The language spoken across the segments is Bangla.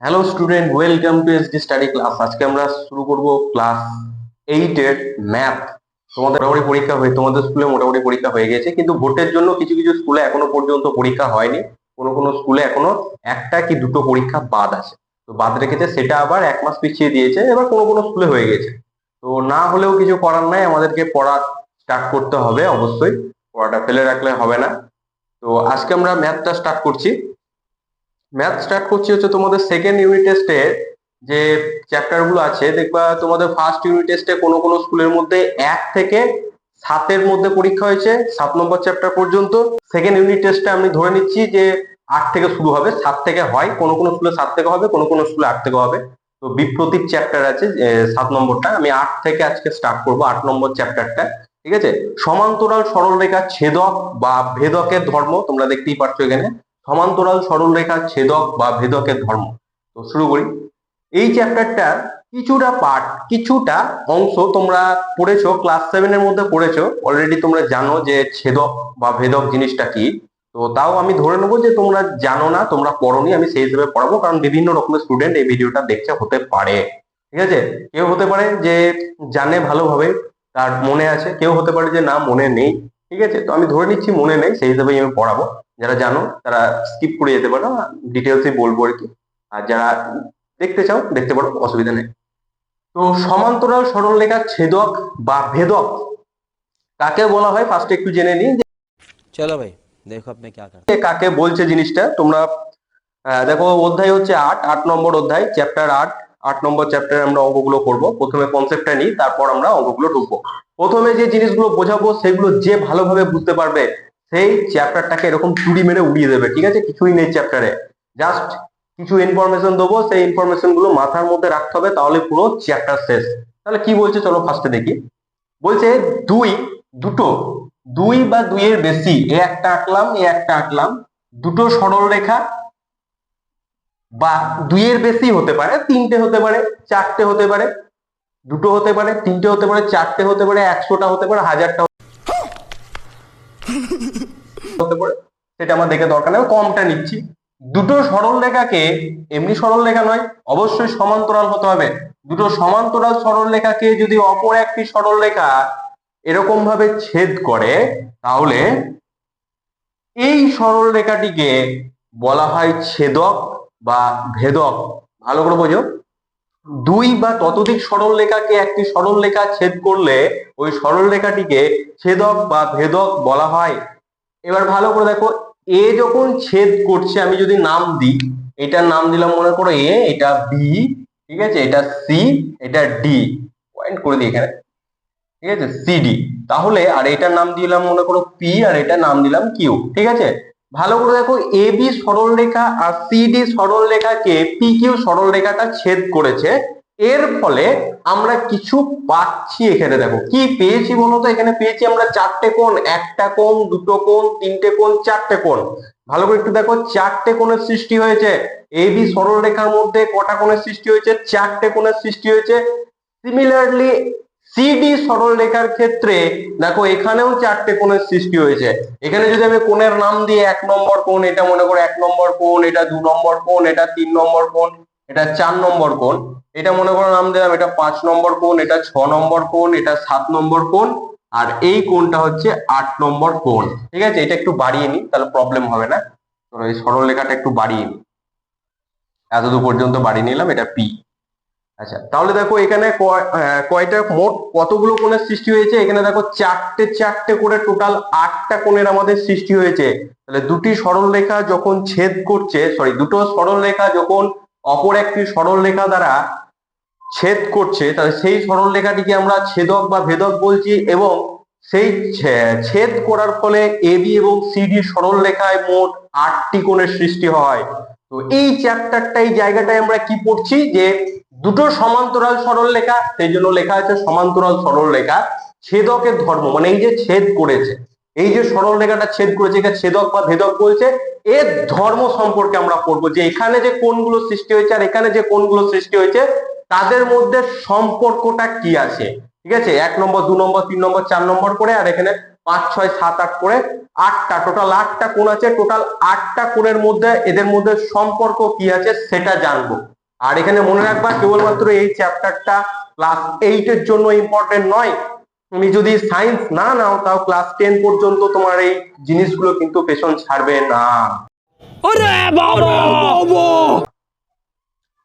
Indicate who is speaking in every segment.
Speaker 1: Hello student, welcome to SD study class. আজকে আমরা শুরু করব ক্লাস 8 এর ম্যাথ। তোমাদের মোটামুটি পরীক্ষা হয়ে তোমাদের স্কুলে মোটামুটি পরীক্ষা হয়ে গেছে, কিন্তু ভোটের জন্য কিছু কিছু স্কুলে এখনো পর্যন্ত পরীক্ষা হয়নি। কোনো কোনো স্কুলে এখনো একটা কি দুটো পরীক্ষা বাদ আছে, তো বাদ রেখেছে, সেটা আবার এক মাস পিছিয়ে দিয়েছে। এবার কোনো কোনো স্কুলে হয়ে গেছে, তো না হলেও কিছু করার নাই, আমাদেরকে পড়া স্টার্ট করতে হবে অবশ্যই। পড়াটা ফেলে রাখলে হবে না। তো আজকে আমরা ম্যাথটা স্টার্ট করছি। ম্যাথ স্টার্ট করছি হচ্ছে তোমাদের সেকেন্ড ইউনিট টেস্টে যে চ্যাপ্টার গুলো আছে। দেখবা তোমাদের ফার্স্ট ইউনিট টেস্টে কোনো কোনো স্কুলের মধ্যে 1 থেকে 7-এর মধ্যে পরীক্ষা হয়েছে, 7 নম্বর চ্যাপ্টার পর্যন্ত। সেকেন্ড ইউনিট টেস্টে আমি ধরে নিচ্ছি যে 8 থেকে শুরু হবে, 7 থেকে হয়, কোনো কোনো স্কুলে 7 থেকে হবে, কোনো কোনো স্কুলে 8 থেকে হবে। তো বিপ্রতীক চ্যাপ্টার আছে 7 নম্বরটা, আমি 8 থেকে আজকে স্টার্ট করবো, 8 নম্বর চ্যাপ্টারটা। ঠিক আছে। সমান্তরাল সরলরেখা ছেদক বা ভেদকের ধর্ম, তোমরা দেখতেই পাচ্ছ এখানে সমান্তরাল সরলরেখার ছেদক বা ভেদকের ধর্ম। তো শুরু করি। এই চ্যাপ্টারটা কিছুটা পার্ট, কিছুটা অংশ তোমরা পড়েছো, ক্লাস 7-এর মধ্যে পড়েছো অলরেডি। তোমরা জানো যে ছেদক বা ভেদক জিনিসটা কি। তো তাও আমি ধরে নেবো যে তোমরা জানো না, তোমরা পড়োনি, আমি সেই হিসেবে পড়াবো, কারণ বিভিন্ন রকমের স্টুডেন্ট এই ভিডিওটা দেখছে, হতে পারে। ঠিক আছে। কেউ হতে পারে যে জানে ভালোভাবে, তার মনে আছে, কেউ হতে পারে যে না, মনে নেই। ঠিক আছে, তো আমি ধরে নিচ্ছি মনে নেই, সেই হিসেবেই আমি পড়াবো। যারা জানো তারা স্কিপ করে যেতে পারো, ডিটেলসে বলবো আর কি। আর যারা দেখতে চাও দেখতে পারো, অসুবিধা নেই। তো সমান্তরাল সরলরেখার ছেদক বা ভেদক কাকে বলা হয় ফার্স্টে একটু জেনে নিই
Speaker 2: चलो भाई देखो अब मैं क्या करता
Speaker 1: যে কাকে বলছে জিনিসটা। তোমরা দেখো, অধ্যায় হচ্ছে 8 নম্বর অধ্যায়, চ্যাপ্টার 8। 8 নম্বর চ্যাপ্টারে আমরা অঙ্কগুলো করব। প্রথমে কনসেপ্টটা নিই, তারপর আমরা অঙ্কগুলো ঢুকবো। প্রথমে যে জিনিসগুলো বোঝাবো সেগুলো যে ভালোভাবে বুঝতে পারবে সেই চ্যাপ্টারটাকে এরকম চুরি মেরে উড়িয়ে দেবে। ঠিক আছে, কিছুই নেই চ্যাপ্টারে, জাস্ট কিছু ইনফরমেশন দেবো, সেই ইনফরমেশন গুলো মাথার মধ্যে রাখতে হবে, তাহলে পুরো চ্যাপ্টার শেষ। তাহলে কি বলছে চলো ফার্স্টে দেখি। বলছে দুই, দুটো, দুই বা দুইয়ের বেশি, এ একটা আঁকলাম, এ একটা আঁকলাম, দুটো সরল রেখা, বা দুইয়ের বেশি হতে পারে, তিনটে হতে পারে, চারটে হতে পারে, দুটো হতে পারে, তিনটে হতে পারে, চারটে হতে পারে, 100টা হতে পারে, 1000টা হতে পারে, সেটা আমার দেখে দরকার নেই, কমটা নিচ্ছি। দুটো সরল রেখাকে, এমনি সরল রেখা নয়, অবশ্যই সমান্তরাল হতে হবে। দুটো সমান্তরাল সরল রেখাকে যদি অপর একটি সরল রেখা এরকম ভাবে ছেদ করে, তাহলে এই সরল রেখাটিকে বলা হয় ছেদক বা ভেদক। ভালো করে বোঝো, দুই বা ততোধিক সরল রেখাকে একটি সরল রেখা ছেদ করলে ওই সরল রেখাটিকে ছেদক বা ভেদক বলা হয়। এবার ভালো করে দেখো, এ যখন ছেদ করছে, আমি যদি নাম দিই, এটার নাম দিলাম মনে করো এ, এটা বি, ঠিক আছে, এটা সি, এটা ডি, পয়েন্ট করে দিই এখানে। ঠিক আছে, সিডি। তাহলে আর এটার নাম দিলাম মনে করো পি, আর এটার নাম দিলাম কিউ। ঠিক আছে। ভালো করে দেখো, এ বি সরল রেখা আর সিডি সরল রেখাকে পি কিউ সরল রেখাটা ছেদ করেছে। এর ফলে আমরা কিছু পাচ্ছি। এখানে দেখো কি পেয়েছি বলতো, এখানে পেয়েছি আমরা চারটে কোণ, একটা কোণ, দুটো কোণ, তিনটে কোণ, চারটে কোণ। ভালো করে একটু দেখো, চারটে কোণের সৃষ্টি হয়েছে। এ বি সরল রেখার মধ্যে কটা কোণের সৃষ্টি হয়েছে? চারটে কোণের সৃষ্টি হয়েছে। সিমিলারলি সিডি সরল রেখার ক্ষেত্রে দেখো, এখানেও চারটে কোণের সৃষ্টি হয়েছে। এখানে যদি আমি কোণের নাম দিয়ে 1 নম্বর কোণ, এটা মনে করো 1 নম্বর কোণ, এটা 2 নম্বর কোণ, এটা 3 নম্বর কোণ, এটা 4 নম্বর কোণ, এটা মনে করো নাম দিলাম এটা 5 নম্বর কোণ, এটা 6 নম্বর কোণ, এটা 7 নম্বর কোণ, আর এই কোণটা হচ্ছে 8 নম্বর কোণ। ঠিক আছে, এটা একটু বাড়িয়ে নি, তাহলে প্রবলেম হবে না। তো এই সরল রেখাটা একটু বাড়িয়ে নি, এতদূর পর্যন্ত বাড়িয়ে নিলাম, এটা পি। আচ্ছা, তাহলে দেখো এখানে কয়টা, মোট কতগুলো কোণের সৃষ্টি হয়েছে? এখানে দেখো চারটে চারটে করে টোটাল 8টা কোণের আমাদের সৃষ্টি হয়েছে। তাহলে দুটি সরল রেখা যখন ছেদ করছে, সরি, দুটো সরল রেখা যখন অপর একটি সরল রেখা দ্বারা ছেদ করছে, তাহলে সেই সরল রেখাটিকে আমরা ছেদক বা ভেদক বলছি। এবং সেই ছেদ করার ফলে এবি এবং সিডি সরল রেখায় মোট 8টি কোণের সৃষ্টি হয়। তো এই চ্যাপ্টারটা, এই জায়গাটায় আমরা কি পড়ছি, যে দুটো সমান্তরাল সরল রেখা, সেই জন্য লেখা আছে সমান্তরাল সরল রেখা, ছেদকের ধর্ম, মানে এই যে ছেদ করেছে, এই যে সরল রেখাটা ছেদ করেছে, এটা ছেদক বা ভেদক বলছে। এর ধর্ম সম্পর্কে আমরা পড়বো, যে এখানে যে কোণগুলো সৃষ্টি হয়েছে আর এখানে যে কোণগুলো সৃষ্টি হয়েছে, তাদের মধ্যে সম্পর্কটা কি আছে। ঠিক আছে, 1 নম্বর, 2 নম্বর, 3 নম্বর, 4 নম্বর করে, আর এখানে 5 6 7 8 করে 8টা, টোটাল 8টা কোণ আছে। টোটাল 8টা কোণের মধ্যে এদের মধ্যে সম্পর্ক কি আছে সেটা জানবো। আর এখানে মনে রাখবা কেবলমাত্র এই চ্যাপ্টারটা ক্লাস 8 এর জন্য ইম্পর্টেন্ট নয়। তুমি যদি সায়েন্স না নাও তাও ক্লাস 10 পর্যন্ত তোমার এই জিনিসগুলো কিন্তু পেছন ছাড়বে না।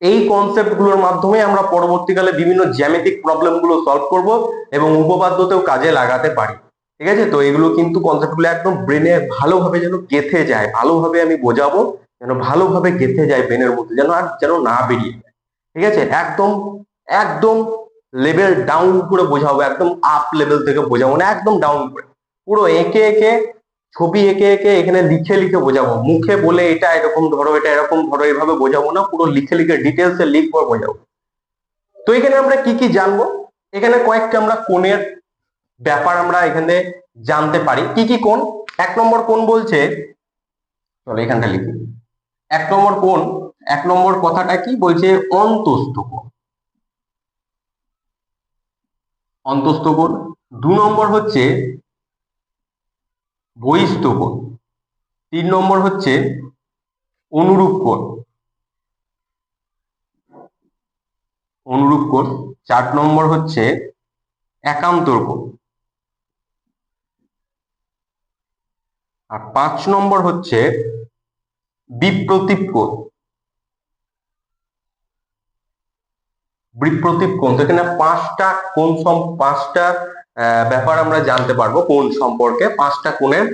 Speaker 1: এই কনসেপ্ট গুলোর মাধ্যমে আমরা পরবর্তীকালে বিভিন্ন জ্যামিতিক প্রবলেম গুলো সলভ করব এবং উপপাদ্যতেও কাজে লাগাতে পারি। ঠিক আছে, তো এগুলো কিন্তু কনসেপ্ট গুলো একদম ব্রেনে ভালোভাবে যেন গেঁথে যায়, ভালোভাবে আমি বোঝাবো যেন ভালোভাবে গেঁথে যায় ব্রেনের মধ্যে, যেন না বেরিয়ে যায়। ঠিক আছে, একদম একদম লেভেল ডাউন করে বোঝাবো, একদম আপ লেভেল থেকে বোঝাবো না, একদম ডাউন করে পুরো এঁকে এঁকে ছবি এঁকে এঁকে এখানে লিখে লিখে বোঝাবো। মুখে বলে এটা এরকম ধরো, এটা এরকম ধরো, এইভাবে বোঝাবো না, পুরো লিখে লিখে ডিটেলসে লিখবো, বোঝাবো। তো এখানে আমরা কি কি জানবো, এখানে কয়েকটা আমরা কোণের ব্যাপার আমরা এখানে জানতে পারি। কি কি কোণ? 1 নম্বর কোণ বলছে, চলো এখানটা লিখি। 1 নম্বর কোণ, 1 নম্বর কথাটা কি বলছে? অন্তস্থ কোণ, অন্তস্থ কোণ। 2 নম্বর হচ্ছে বহিস্থ কোণ। 3 নম্বর হচ্ছে অনুরূপ কোণ, অনুরূপ কোণ। 4 নম্বর হচ্ছে একান্তর কোণ। আর 5 নম্বর হচ্ছে বিপ্রতীপ কোণ। বিপ্রতীপ কোণ, তো এখানে 5টা কোণ, 5টা ব্যাপার আমরা জানতে পারবো কোণ সম্পর্কে। 5টা কোণের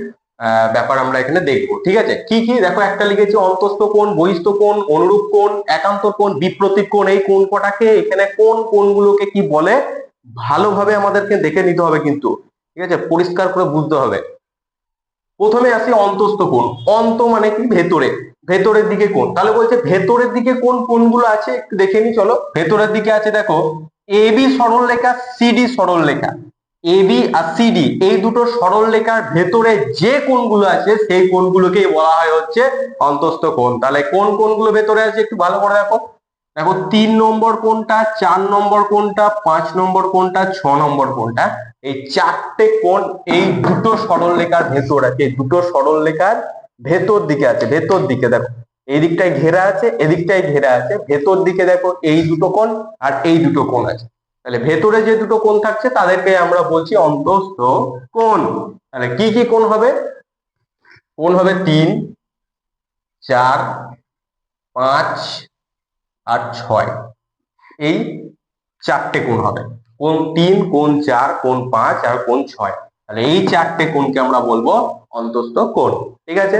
Speaker 1: ব্যাপার আমরা এখানে দেখবো। ঠিক আছে, কি কি দেখো, একটা লিখেছি অন্তস্থ কোণ, বহিস্থ কোণ, অনুরূপ কোণ, একান্তর কোণ, বিপ্রতীপ কোণ। এই কোণ কটাকে, এখানে কোন কোণগুলোকে কি বলে ভালোভাবে আমাদেরকে দেখে নিতে হবে কিন্তু। ঠিক আছে, পরিষ্কার করে বুঝতে হবে। প্রথমে আসি অন্তস্থ কোণ। অন্ত মানে কি? ভেতরে, ভেতরের দিকে কোণ। তাহলে বলছে ভেতরের দিকে কোন কোণগুলো আছে একটু দেখে নি, চলো। ভেতরের দিকে আছে দেখো এবি সরলরেখা, সিডি সরলরেখা। এবি আর সিডি এই দুটো সরলরেখার ভেতরে যে কোণগুলো আছে সেই কোণগুলোকেই বলা হয় হচ্ছে অন্তস্থ কোণ। তাহলে কোন কোণগুলো ভেতরে আছে একটু ভালো করে দেখো। দেখো 3 নম্বর কোণটা, 4 নম্বর কোণটা, 5 নম্বর কোণটা, 6 নম্বর কোণটা, এই 4টে কোণ এই দুটো সরলরেখার ভেতর আছে। এই দুটো সরলরেখার ভেতর দিকে আছে, ভেতর দিকে দেখো এই দিকটায় ঘেরা আছে, এদিকটায় ঘেরা আছে, ভেতর দিকে দেখো এই দুটো কোণ আর এই দুটো কোণ আছে। তাহলে ভেতরে যে দুটো কোণ থাকছে তাদেরকে আমরা বলছি অন্তস্থ কোণ। তাহলে কি কি কোণ হবে? কোণ হবে 3, 4, 5 আর 6। এই 4টে কোণ হবে। কোণ 3, কোণ 4, কোণ 5 আর কোণ 6। তাহলে এই 4টে কোণকে আমরা বলবো অন্তস্থ কোণ। ঠিক আছে,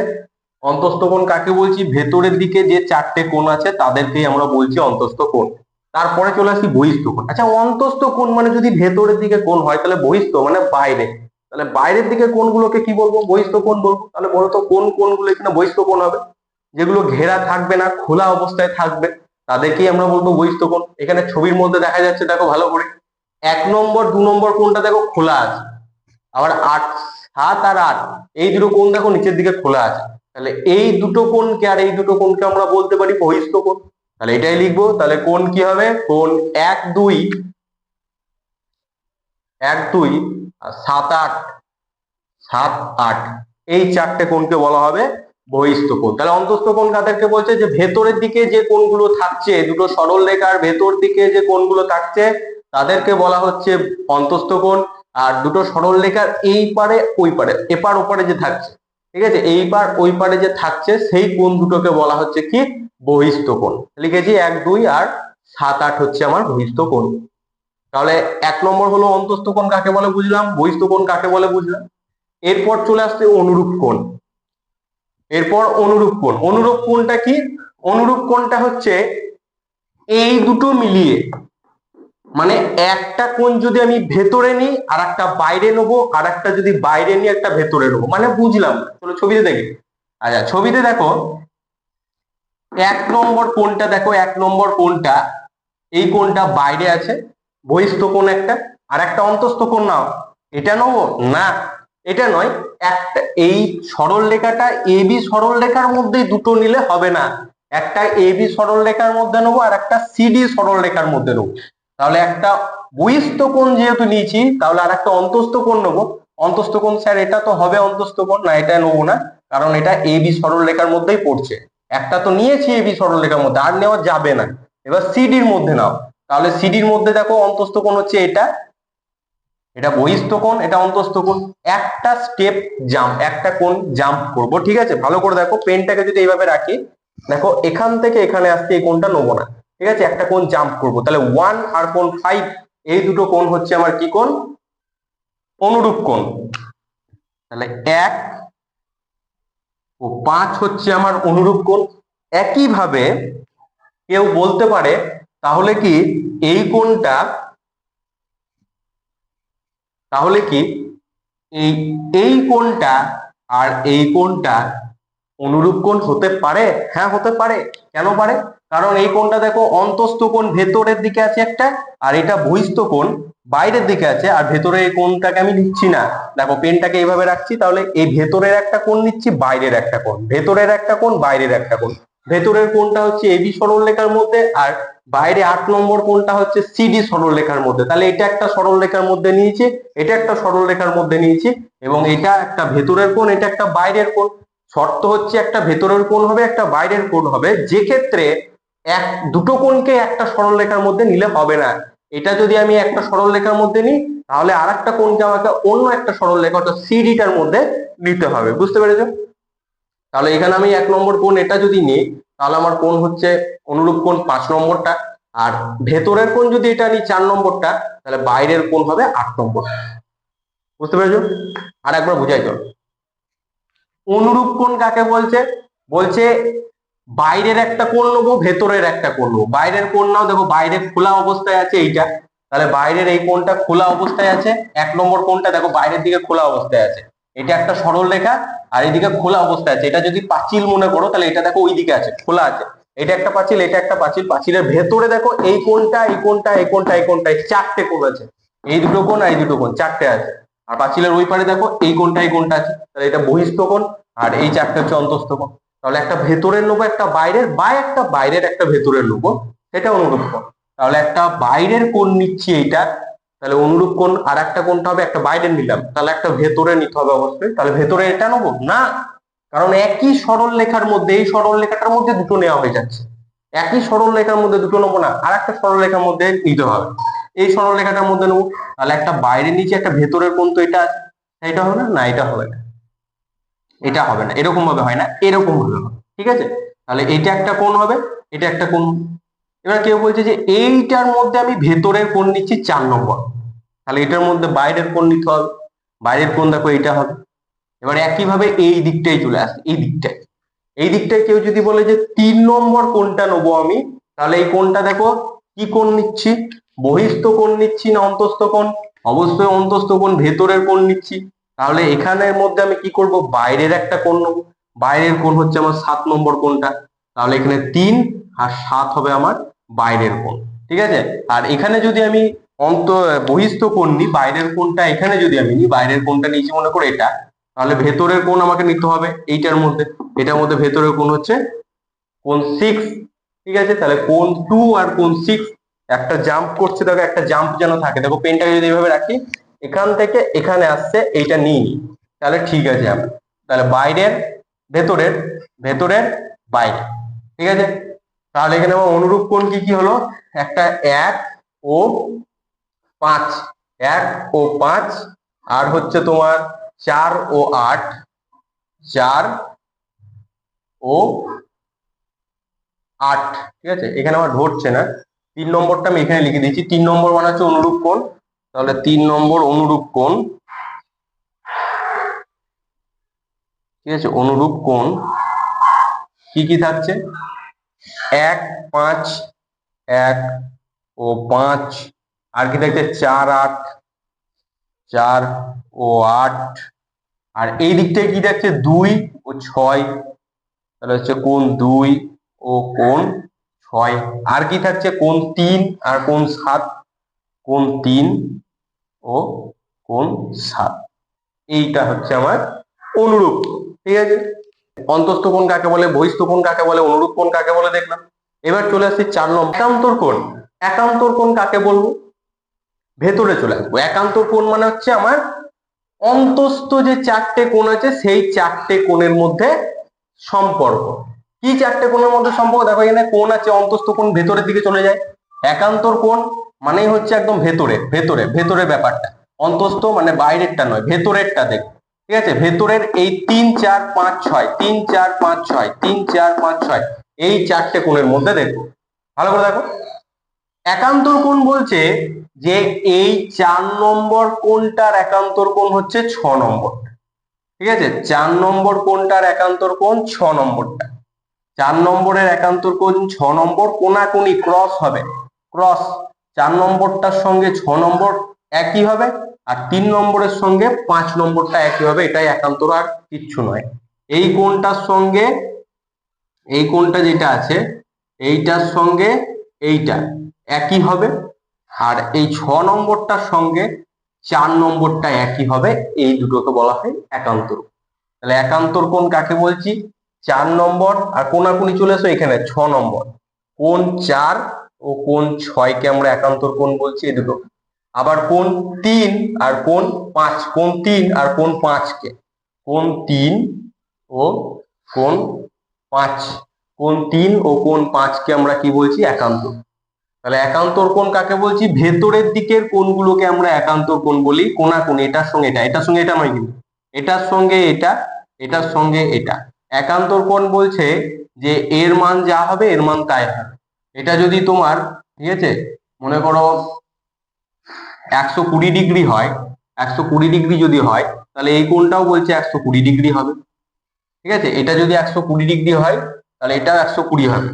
Speaker 1: অন্তস্থ কোণ কাকে বলছি? ভেতরের দিকে যে 4টে কোণ আছে তাদেরকেই আমরা বলছি অন্তস্থ কোণ। তারপরে চলে আসি বহিস্থ কোণ। আচ্ছা, অন্তস্থ কোণ মানে যদি ভেতরের দিকে কোণ হয় তাহলে বহিস্থ মানে বাইরে, তাহলে বাইরের দিকে কোণগুলোকে কি বলবো? বহিস্থ কোণ বলবো। তাহলে বলো তো কোন কোণগুলো এখানে বহিস্থ কোণ হবে? যেগুলো ঘেরা থাকবে না, খোলা অবস্থায় থাকবে তাদেরকেই আমরা বলবো বহিস্থ কোণ। এখানে ছবির মধ্যে দেখা যাচ্ছে দেখো ভালো করে, 1 নম্বর 2 নম্বর কোণটা দেখো খোলা আছে, আবার 8 7 আর 8 এই দুটো কোণ দেখো নিচের দিকে খোলা আছে। তাহলে এই দুটো কোণকে আর এই দুটো কোণকে আমরা বলতে পারি বহিস্থ কোণ। তাহলে এটাই লিখবো। তাহলে কোণ কি হবে? কোণ 1 2 1 2 আর 7 8 7 8 এই 4টে কোণকে বলা হবে বহিস্থ কোণ। তাহলে অন্তস্থ কোণ কাদেরকে বলছে? যে ভেতরের দিকে যে কোণগুলো থাকছে, দুটো সরল রেখার ভেতর দিকে যে কোণগুলো থাকছে তাদেরকে বলা হচ্ছে অন্তস্থ কোণ। আর দুটো সরল রেখার এই পারে ওই পারে, এপার ওপারে যে থাকছে, ঠিক আছে, এই পার ওই পারে যে থাকছে সেই কোণ দুটোকে বলা হচ্ছে কি? বহিস্থ কোণ। লিখেছি 1 2 আর 7 8 হচ্ছে আমার বহিস্থ কোণ। তাহলে 1 নম্বর হলো অন্তস্থ কোণ কাকে বলে বুঝলাম, বহিস্থ কোণ কাকে বলে বুঝলাম। এরপর চলে আসছে অনুরূপ কোণ। এরপর অনুরূপ কোণ। অনুরূপ কোণটা কি? অনুরূপ কোণটা হচ্ছে এই দুটো মিলিয়ে, মানে একটা কোণ যদি আমি ভেতরে নিই আর একটা বাইরে নেবো, আর একটা যদি বাইরে নিই একটা ভেতরে নেবো, মানে বুঝলাম। চলো ছবিতে দেখি। আচ্ছা, ছবিতে দেখো 1 নম্বর কোণটা দেখো, 1 নম্বর কোণটা এই কোণটা বাইরে আছে, বহিস্থ কোণ একটা। আর একটা অন্তস্থ কোণ নাও, এটা নেবো না, এটা নয়, একটা এই সরল রেখাটা এবি সরল রেখার মধ্যেই দুটো নিলে হবে না, একটা এবি সরল রেখার মধ্যে নেবো আর একটা সিডি সরল রেখার মধ্যে নেবো। তাহলে একটা বহিস্থ কোণ যেহেতু নিয়েছি তাহলে আর একটা অন্তস্থ কোণ নেবো, অন্তস্থ কোণ স্যার এটা তো হবে অন্তস্থ কোণ, না এটা নেবো না, কারণ এটা এ বি সরলরেখার মধ্যেই পড়ছে। একটা তো নিয়েছি এ বি সরলরেখার মধ্যে, আর নেওয়া যাবে না। এবার সিডির মধ্যে নাও, তাহলে সিডির মধ্যে দেখো অন্তস্থ কোণ হচ্ছে এটা, এটা বহিস্থ কোণ, এটা অন্তস্থ কোণ। একটা স্টেপ জাম্প, একটা কোণ জাম্প করব, ঠিক আছে? ভালো করে দেখো, পেনটাকে যদি এইভাবে রাখি, দেখো এখান থেকে এখানে আসতে এই কোণটা নেবো না, ঠিক আছে? একটা কোণ জাম্প করব, তাহলে 1 আর কোণ 5, এই দুটো কোণ হচ্ছে আমার কি কোণ? অনুরূপ কোণ। তাহলে 1 ও 5 হচ্ছে আমার অনুরূপ কোণ। একইভাবে কেউ বলতে পারে তাহলে কি এই কোণটা, তাহলে কি এই এই কোণটা আর এই কোণটা অনুরূপ কোণ হতে পারে? হ্যাঁ হতে পারে। কেন পারে? কারণ এই কোণটা দেখো অন্তস্থ কোণ ভেতরের দিকে আছে একটা, আর এটা বহিস্থ কোণ বাইরের দিকে আছে, আর ভেতরে এই কোণটাকে আমি নিচ্ছি না। দেখো পেনটাকে এইভাবে রাখছি, তাহলে এই ভেতরের একটা কোণ নিচ্ছি, বাইরের একটা কোণ, ভেতরের একটা কোণ, বাইরের একটা কোণ। ভেতরের কোণটা হচ্ছে এবি সরলরেখার মধ্যে, আর বাইরে 8 নম্বর কোণটা হচ্ছে সিডি সরলরেখার মধ্যে। তাহলে এটা একটা সরলরেখার মধ্যে নিয়েছি, এটা একটা সরলরেখার মধ্যে নিয়েছি, এবং এটা একটা ভেতরের কোণ, এটা একটা বাইরের কোণ। শর্ত হচ্ছে একটা ভেতরের কোণ হবে, একটা বাইরের কোণ হবে, যে ক্ষেত্রে দুটো কোণকে একটা সরলরেখার মধ্যে নিলে হবে না। এটা যদি আমি একটা সরলরেখার মধ্যে নিই, তাহলে আর একটা কোণকে আমাকে অন্য একটা সরলরেখা অর্থাৎ সিডিটার মধ্যে নিতে হবে। বুঝতে পেরেছো? তাহলে এখানে আমি 1 নম্বর কোণ এটা যদি নিই, তাহলে আমার কোণ হচ্ছে অনুরূপ কোণ 5 নম্বরটা, আর ভেতরের কোণ যদি এটা নিই 4 নম্বরটা, তাহলে বাইরের কোণ হবে 8 নম্বর। বুঝতে পেরেছো? আর একবার বুঝাই চল। অনুরূপ কোণ কাকে বলছে? বলছে বাইরের একটা কোণ নেবো, ভেতরের একটা কোণ নেবো। বাইরের কোণ নাও, দেখো বাইরে খোলা অবস্থায় আছে এইটা, তাহলে বাইরের এই কোণটা খোলা অবস্থায় আছে। 1 নম্বর কোণটা দেখো বাইরের দিকে খোলা অবস্থায় আছে, এটা একটা সরল রেখা, আর এইদিকে খোলা অবস্থায় আছে। এটা যদি পাঁচিল মনে করো, তাহলে এটা দেখো ওই দিকে আছে, খোলা আছে। এটা একটা পাঁচিল, এটা একটা পাঁচিল। পাঁচিলের ভেতরে দেখো এই কোণটা, এই কোণটা, এই কোণটা, এই কোণটা, এই 4টে কোণ আছে। এই দুটো কোণ আর এই দুটো কোণ, 4টে আছে। আর পাঁচিলের ওই পারে দেখো এই কোণটা, এই কোণটা আছে, তাহলে এটা বহিস্থ কোণ, আর এই 4টে হচ্ছে অন্তস্থ কোণ। তাহলে একটা ভেতরের নেবো, একটা বাইরের, বা একটা বাইরের একটা ভেতরের নেবো, সেটা অনুরূপ কোণ। তাহলে একটা বাইরের কোণ নিচ্ছি এইটা, তাহলে অনুরূপ কোণ। আর একটা কোণটা হবে একটা বাইরের নিলাম, তাহলে একটা ভেতরে নিতে হবে অবশ্যই। তাহলে ভেতরে এটা নেবো না, কারণ একই সরল রেখার মধ্যে, এই সরল রেখাটার মধ্যে দুটো নেওয়া হয়ে যাচ্ছে। একই সরল রেখার মধ্যে দুটো নেবো না, আর একটা সরল রেখার মধ্যে নিতে হবে। এই সরল রেখাটার মধ্যে নেবো, তাহলে একটা বাইরে নিচে একটা ভেতরের কোণ তো এটা আছে, এটা হবে না, না এটা হবে না, এটা হবে না, এরকম ভাবে হয় না, এরকম ভাবে হবে। ঠিক আছে? তাহলে এটা একটা কোণ হবে, এটা একটা কোণ। এবার কেউ বলছে যে এইটার মধ্যে আমি ভেতরের কোণ নিচ্ছি 4 নম্বর, তাহলে এটার মধ্যে বাইরের কোণ নিতে হবে। বাইরের কোণ দেখো এইটা হবে। এবার একইভাবে এই দিকটাই চলে আসে, এই দিকটায়, এই দিকটায় কেউ যদি বলে যে 3 নম্বর কোণটা নেবো আমি, তাহলে এই কোণটা দেখো কি কোণ নিচ্ছি? বহিস্থ কোণ নিচ্ছি না অন্তস্থ কোণ? অবশ্যই অন্তস্থ কোণ, ভেতরের কোণ নিচ্ছি। তাহলে এখানের মধ্যে আমি কি করব? বাইরের একটা কোণ নেবো। বাইরের কোণ হচ্ছে আমার 7 নম্বর কোণটা, তাহলে এখানে 3 আর 7 হবে আমার বাইরের কোণ। ঠিক আছে? আর এখানে যদি আমি বহিস্থ কোণ নিই, বাইরের কোণটা এখানে যদি আমি নিই, বাইরের কোণটা নিয়েছি মনে করো এটা, তাহলে ভেতরের কোণ আমাকে নিতে হবে এইটার মধ্যে। এটার মধ্যে ভেতরের কোণ হচ্ছে কোণ 6। ঠিক আছে? তাহলে কোণ 2 আর কোণ 6 একটা জাম্প করছে, দেখো একটা জাম্প যেন থাকে। দেখো পেনটাকে যদি এইভাবে রাখি, এখান থেকে এখানে আসছে, এইটা নিই নি, তাহলে ঠিক আছে। আমরা তাহলে বাইরের, ভেতরের, ভেতরের, বাইরে। ঠিক আছে? তাহলে এখানে আমার অনুরূপ কোণ কি কি হলো? একটা 1 ও 5, 1 ও 5, আর হচ্ছে তোমার 4 ও 8, 4 ও 8। ঠিক আছে? এখানে আমার ধরছে না, 3 নম্বরটা আমি এখানে লিখে দিয়েছি। 3 নম্বর মানে হচ্ছে অনুরূপ কোণ, তাহলে 3 নম্বর অনুরূপ কোণ। ঠিক আছে? অনুরূপ কোণ কি কি থাকছে? 1, 5, 1 ও 5, আর কি থাকছে? 4, 8, 4 ও 8, আর এই দিকটায় কি থাকছে? 2 ও 6, তাহলে হচ্ছে কোণ 2 ও কোণ 6। আর কি থাকছে? কোণ 3 আর কোণ 7, কোণ 3 ও কোণ 7। এইটা হচ্ছে আমার অনুরূপ। ঠিক আছে? অন্তস্থ কোণ কাকে বলে, বহিস্থ কোণ কাকে বলে, অনুরূপ কোণ কাকে বলে দেখলাম। এবার চলে আসছি 4 নম্বর, একান্তর কোণ। একান্তর কোণ কাকে বলবো? ভেতরে চলে আসবো। একান্তর কোণ মানে হচ্ছে আমার অন্তস্থ যে চারটে কোণ আছে সেই চারটে কোণের মধ্যে সম্পর্ক। কি চারটে কোণের মধ্যে সম্পর্ক? দেখো এখানে কোণ আছে, অন্তস্থ কোণ ভেতরের দিকে চলে যায়, একান্তর কোণ মানেই হচ্ছে একদম ভেতরে ভেতরে ভেতরে ব্যাপারটা, অন্তস্থ মানে বাইরেরটা নয়, ভেতরেরটা দেখো। ঠিক আছে, ভেতরের এই 3 4 5 6 3 4 5 6 3 4 5 6 এই চারটে কোণের মধ্যে দেখো, ভালো করে দেখো। একান্তর কোণ বলছে যে এই 4 নম্বর কোণটার একান্তর কোণ হচ্ছে 6 নম্বর। ঠিক আছে, 4 নম্বর কোণটার একান্তর কোণ 6 নম্বরটা, 4 নম্বরের একান্তর কোণ 6 নম্বর, কোণাকুনি ক্রস হবে, ক্রস 4 নম্বরটার সঙ্গে 6 নম্বর একই হবে, আর 3 নম্বরের সঙ্গে 5 নম্বরটা একই হবে, এটাই একান্তর, আর কিচ্ছু নয়। এই কোণটার সঙ্গে এই কোণটা যেটা আছে এইটার সঙ্গে এইটা একই হবে, আর এই 6 নম্বরটার সঙ্গে 4 নম্বরটা একই হবে, এই দুটোকে বলা হয় একান্তর। তাহলে একান্তর কোণ কাকে বলছি? 4 নম্বর, আর কোণাকুনি চলে আসো এখানে 6 নম্বর, কোণ 4 ও কোণ 6 কে আমরা একান্তর কোণ বলছি, এই দুটো। আবার কোণ 3 আর কোণ 5, কোণ 3 আর কোণ 5 কে, কোণ 3 ও কোণ 5, কোণ 3 ও কোণ 5 কে আমরা কি বলছি? একান্তর। তাহলে একান্তর কোণ কাকে বলছি? ভেতরের দিকের কোণগুলোকে আমরা একান্তর কোণ বলি। কোণাকুনি এটার সঙ্গে এটা, এটার সঙ্গে এটা নয় কিন্তু, এটার সঙ্গে এটা, এটার সঙ্গে এটা। একান্তর কোণ বলছে যে এর মান যা হবে এর মান তাই হবে। এটা যদি তোমার, ঠিক আছে, মনে করো 120 ডিগ্রি হয়, 120 ডিগ্রি যদি হয় তাহলে এই কোণটাও বলছে 120 ডিগ্রি হবে। ঠিক আছে, এটা যদি 120 ডিগ্রি হয় তাহলে এটাও 120 হবে,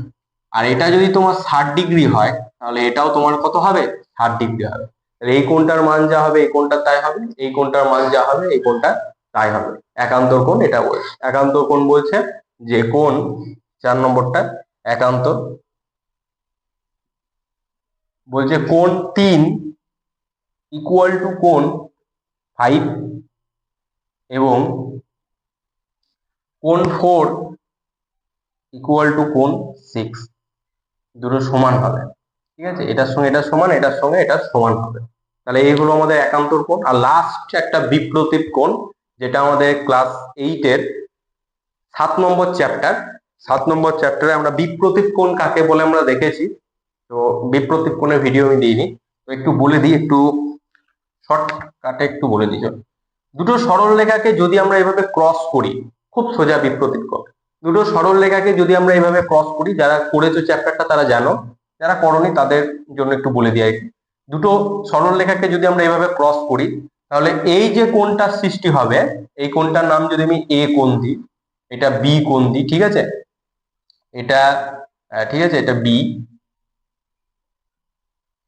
Speaker 1: আর এটা যদি তোমার 60 ডিগ্রি হয় তাহলে এটাও তোমার কত হবে? 60 ডিগ্রি হবে। তাহলে এই কোণটার মান যা হবে এই কোণটা তাই হবে, এই কোণটার মান যা হবে এই কোণটা তাই হবে। একান্তর কোণ এটা বলছে। একান্তর কোণ বলছে যে কোণ 4 নম্বরটা একান্তর। বলছে কোণ 3 ইকুয়াল টু কোণ 5 এবং কোণ 4 ইকুয়াল টু কোণ 6, দুটো সমান হবে। ঠিক আছে, এটার সঙ্গে এটা সমান, এটার সঙ্গে এটা সমান হবে। তাহলে এই হলো আমাদের একান্তর কোণ। আর লাস্ট একটা বিপ্রতীপ কোণ, যেটা আমাদের ক্লাস 8 এর 7 নম্বর চ্যাপ্টার, 7 নম্বর চ্যাপ্টারে আমরা বিপ্রতীপ কোণ কাকে বলে আমরা দেখেছি। তো বিপ্রতীপ কোণের ভিডিও আমি দিইনি, তো একটু বলে দিই, একটু শর্টকাটে একটু বলে দিই। দুটো সরল রেখাকে যদি আমরা এভাবে ক্রস করি, খুব সোজা বিপ্রতীপ কোণ। দুটো সরল রেখাকে যদি আমরা এইভাবে ক্রস করি, যারা করেছো চ্যাপ্টারটা তারা জানো, যারা করনি তাদের জন্য একটু বলে দিই। দুটো সরল রেখাকে যদি আমরা এইভাবে ক্রস করি তাহলে এই যে কোণটার সৃষ্টি হবে, এই কোণটার নাম যদি আমি এ কোণ দিই, এটা বি কোণ দিই, ঠিক আছে, এটা ঠিক আছে, এটা বি,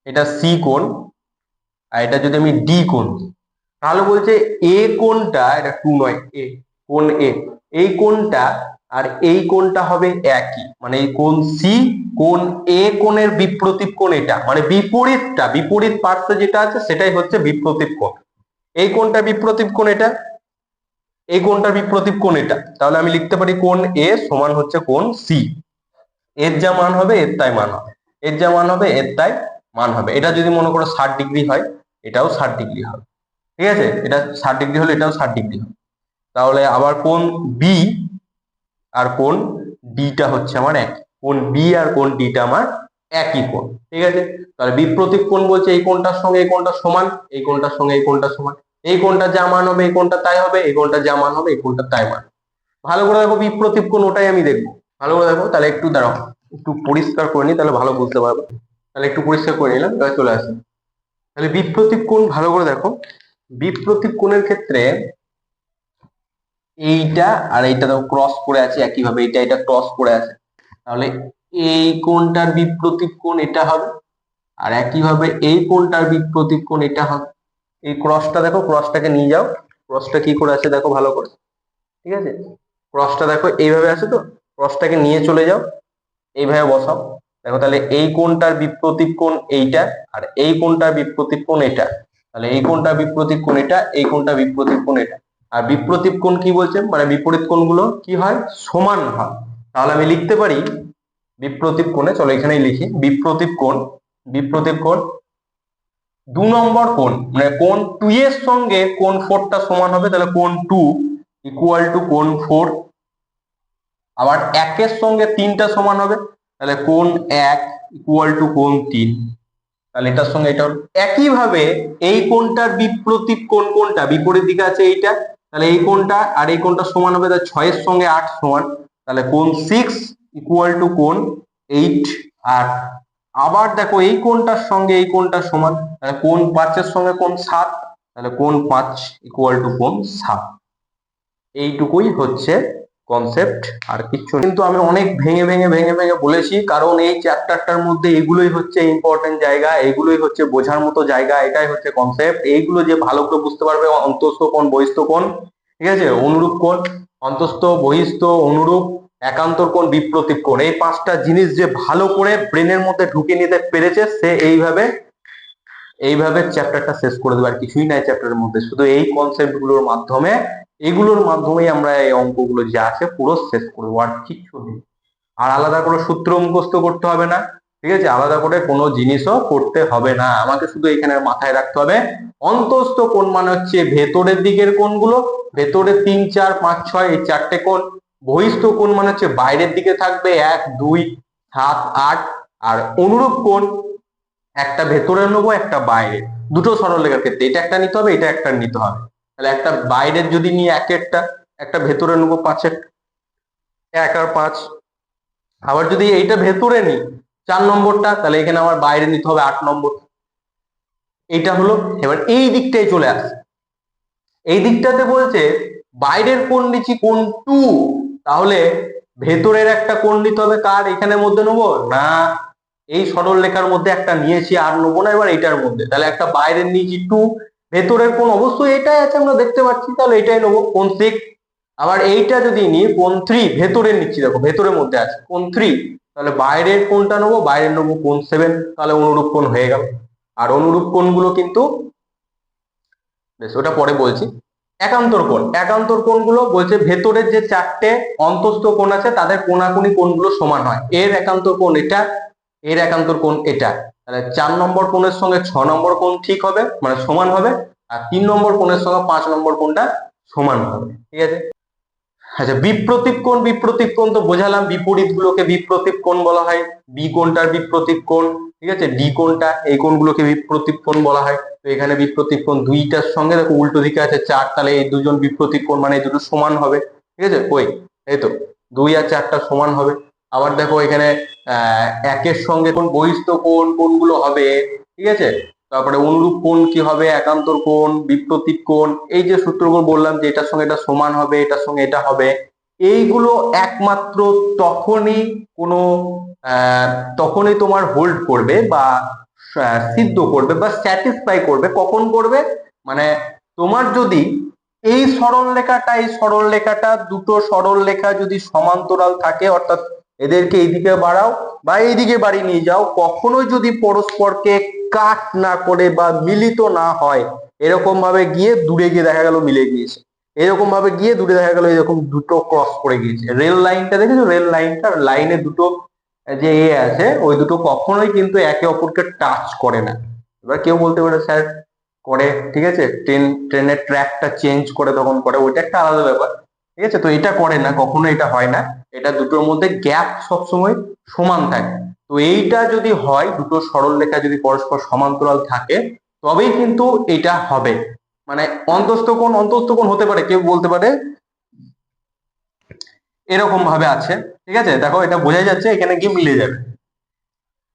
Speaker 1: এটা সি কোণ, আর এটা যদি আমি ডি কোণ দিই, তাহলে বলছে এ কোণটা, এটা 2 নয়, এ কোণ এ, এই কোণটা আর এই কোণটা হবে একই, মানে এই কোণ সি কোণ এ কোণের বিপ্রতীপ কোণ এটা, মানে বিপরীতটা, বিপরীত পার্শ্বে যেটা আছে সেটাই হচ্ছে বিপ্রতীপ কোণ। এই কোণটা বিপ্রতীপ কোণ এটা, এই কোণটার বিপ্রতীপ কোণ এটা। তাহলে আমি লিখতে পারি কোণ এ সমান হচ্ছে কোণ সি। এর যা মান হবে এর তাই মান হবে, এর যা মান হবে এর তাই মান হবে। এটা যদি মনে করো 60 ডিগ্রি হয়, এটাও 60 ডিগ্রি হবে। ঠিক আছে, এটা 60 ডিগ্রি হলে এটাও 60 ডিগ্রি হবে। তাহলে আবার কোণ বি আর কোণ ডিটা হচ্ছে আমার একই, কোণ বি আর কোণ ডিটা আমার একই কোণ। ঠিক আছে, তাহলে বিপ্রতীপ কোণ বলছে এই কোণটার সঙ্গে এই কোণটা সমান, এই কোণটার সঙ্গে এই কোণটা সমান, এই কোণটা যা মান হবে এই কোণটা তাই হবে, এই কোণটা যা মান হবে এই কোণটা তাই মান। ভালো করে দেখো বিপ্রতীপ কোণ, ওটাই আমি দেখবো। ভালো করে দেখো, তাহলে একটু দাঁড়াও, একটু পরিষ্কার করে নি, তাহলে ভালো বুঝতে পারবে। তাহলে একটু পরিষ্কার করে নিলাম, এবার চলে আসে। তাহলে বিপ্রতীপ কোণ ভালো করে দেখো। বিপ্রতীপ কোণের ক্ষেত্রে এইটা আর এইটা দেখো ক্রস করে আছে একইভাবে, এটা এটা ক্রস করে আছে, তাহলে এই কোণটার বিপ্রতীপ কোণ এটা হবে, আর একইভাবে এই কোণটার বিপ্রতীপ কোণ এটা হবে। এই ক্রসটা দেখো, ক্রসটাকে নিয়ে যাও, ক্রসটা কি করে আছে দেখো ভালো করে। ঠিক আছে, ক্রসটা দেখো এইভাবে আছে, তো ক্রসটাকে নিয়ে চলে যাও, এইভাবে বসাও। দেখো তাহলে এই কোণটার বিপ্রতীপ কোণ এইটা, আর এই কোণটার বিপ্রতীপ কোণ এটা, তাহলে এই কোণটা বিপ্রতীপ কোণ এটা, এই কোণটা বিপ্রতীপ কোণ এটা। আর বিপ্রতীপ কোণ কি বলছে, মানে বিপরীত কোণগুলো কি হয়? সমান হয়। তাহলে আমি লিখতে পারি বিপ্রতীপ কোণে, চলো এখানেই লিখি, বিপ্রতীপ কোণ, বিপ্রতীপ কোণ নম্বর কোণ, মানে কোণ 2 এর সঙ্গে কোণ 4 টা সমান হবে, তাহলে কোণ 2 ইকুয়াল টু কোণ 4। আবার 1 এর সঙ্গে 3 টা সমান হবে, তাহলে কোণ 1 ইকুয়াল টু কোণ 3। তাহলে এটার সঙ্গে এটা হলো। একইভাবে এই কোণটার বিপরীত কোণ কোনটা, বিপরীত দিকে আছে এইটা, তাহলে এই কোণটা আর এই কোণটা সমান হবে, তাহলে 6 এর সঙ্গে 8 সমান, তাহলে কোণ 6 ইকুয়াল টু কোণ 8। আর আবার দেখো এই কোণটার সঙ্গে এই কোণটা সমান, তাহলে কোণ 5 এর সঙ্গে কোণ 7, তাহলে কোণ 5 ইকুয়াল টু কোণ 7। এইটুকুই হচ্ছে কনসেপ্ট, আর কিচ্ছু না। কিন্তু আমি অনেক ভেঙে ভেঙে ভেঙে ভেঙে বলেছি, কারণ এই চ্যাপ্টারটার মধ্যে এগুলোই হচ্ছে ইম্পর্টেন্ট জায়গা, এগুলোই হচ্ছে বোঝার মতো জায়গা, এটাই হচ্ছে কনসেপ্ট। এইগুলো যে ভালো করে বুঝতে পারবে, অন্তস্থ কোণ, বহিস্থ কোণ, ঠিক আছে, অনুরূপ কোণ, অন্তস্থ, বহিস্থ, অনুরূপ, একান্তর কোণ, বিপ্রতীপ কোণ, এই 5টা জিনিস যে ভালো করে ব্রেনের মধ্যে ঢুকে নিতে পেরেছে, সে এইভাবে চ্যাপ্টারটা শেষ করে দেবে। আর কিছুই নাই চ্যাপ্টারের মধ্যে, শুধু এই কনসেপ্ট গুলোর মাধ্যমে, এগুলোর মাধ্যমেই আমরা এই অঙ্কগুলো যা আছে পুরো শেষ করবো, আর কিচ্ছু নেই। আর আলাদা করে সূত্র মুখস্থ করতে হবে না, ঠিক আছে, আলাদা করে কোনো জিনিসও করতে হবে না, আমাকে শুধু এখানে মাথায় রাখতে হবে অন্তস্থ কোণ মানে হচ্ছে ভেতরের দিকের কোণগুলো, ভেতরে 3, 4, 5, 6 এই 4টে কোণ। বহিস্থ কোণ মানে হচ্ছে বাইরের দিকে থাকবে 1, 2, 7, 8। আর অনুরূপ কোণ একটা ভেতরে নেবো, একটা বাইরে, দুটো সরলরেখার ক্ষেত্রে এটা একটা নিতে হবে, এটা একটা নিতে হবে। তাহলে একটা বাইরের যদি নিই 1 একটা ভেতরে নেবো 5, 1 আর 5। আবার যদি এইটা ভেতরে নিই 4 নম্বরটা, তাহলে এখানে আমার বাইরে নিতে হবে 8 নম্বর। এইটা হলো। এবার এই দিকটাই চলে আসে, এই দিকটাতে বলছে বাইরের কোণ নিচ্ছি কোণ 2, তাহলে ভেতরের একটা কোণ নিতে হবে, কার এখানের মধ্যে নেবো না, এই সরল রেখার মধ্যে একটা নিয়েছি, আর নেবো না এবার এটার মধ্যে, তাহলে একটা বাইরের নিয়েছি 2, ভেতরের কোণ অবশ্যই এটাই আছে আমরা দেখতে পাচ্ছি, তাহলে এটাই নেবো কোণ 6। আবার এইটা যদি নিই কোণ 3, ভেতরের নিচ্ছি, দেখো ভেতরের মধ্যে আছে কোণ 3, তাহলে বাইরের কোণটা নেবো, বাইরের নেবো কোণ 7, তাহলে অনুরূপ কোণ হয়ে গেল। আর অনুরূপ কোণগুলো কিন্তু বেশ ওটা পরে বলছি। একান্তর কোণ, একান্তর কোণগুলো বলছে ভেতরের যে 4টে অন্তস্থ কোণ আছে তাদের কোণাকুণি কোণগুলো সমান হয়, এর একান্তর কোণ এটা, এর একান্তর কোণ এটা, তাহলে 4 নম্বর কোণের সঙ্গে 6 নম্বর কোণ ঠিক হবে, মানে সমান হবে, আর 3 নম্বর কোণের সঙ্গে 5 নম্বর কোণটা সমান হবে, ঠিক আছে। আচ্ছা, বিপ্রতীপ কোণ, বিপ্রতীপ কোণ তো বোঝালাম, বিপরীত গুলোকে বিপ্রতীপ কোণ বলা হয়, বি কোণটার বিপ্রতীপ কোণ, ঠিক আছে, ডি কোণটা, এই কোণগুলোকে বিপ্রতীপ কোণ বলা হয়। তো এখানে বিপ্রতীপ কোণ দুইটার সঙ্গে দেখো উল্টো দিকে আছে 4, তাহলে এই দুজন বিপ্রতীপ কোণ মানে এই দুটো সমান হবে, ঠিক আছে, কই এই তো 2 আর 4টা সমান হবে। আবার দেখো এখানে 1 এর সঙ্গে কোণ বহিস্থ কোণ কোণগুলো হবে, ঠিক আছে। তারপরে অনুরূপ কোণ কি হবে, একান্তর কোণ, বিপ্রতীপ কোণ, এই যে সূত্রগুলো বললাম যে এটার সঙ্গে এটা সমান হবে, এটার সঙ্গে এটা হবে, এইগুলো একমাত্র তখনই কোনো তখনই তোমার হোল্ড করবে বা সিদ্ধ করবে বা স্যাটিসফাই করবে, কখন করবে, মানে তোমার যদি এই সরল রেখাটা দুটো সরল রেখা যদি সমান্তরাল থাকে, অর্থাৎ এদেরকে এইদিকে বাড়াও বা এইদিকে বাড়িয়ে নিয়ে যাও, কখনোই যদি পরস্পরকে কাট না করে বা মিলিত না হয়, এরকম ভাবে গিয়ে দূরে গিয়ে দেখা গেল মিলে গিয়েছে, এরকম ভাবে গিয়ে দূরে দেখা গেল এরকম দুটো ক্রস করে গিয়েছে। রেল লাইনটা দেখেছো, রেল লাইনটা, লাইনে দুটো যে এ আছে, ওই দুটো কখনোই কিন্তু একে অপরকে টাচ করে না। এবার কেউ বলতে পারে স্যার করে, ঠিক আছে, ট্রেনের ট্র্যাকটা চেঞ্জ করে তখন করে, ওইটা একটা আলাদা ব্যাপার, ঠিক আছে। তো এটা করে না, কখনো এটা হয় না, এটা দুটোর মধ্যে গ্যাপ সবসময় সমান থাকে। তো এইটা যদি হয়, দুটো সরল রেখা যদি পরস্পর সমান্তরাল থাকে, তবেই কিন্তু এটা হবে, মানে অন্তস্থ কোণ হতে পারে, কেউ বলতে পারে এরকম ভাবে আছে, ঠিক আছে, দেখো এটা বোঝা যাচ্ছে, এখানে গিয়ে মিলে যাবে।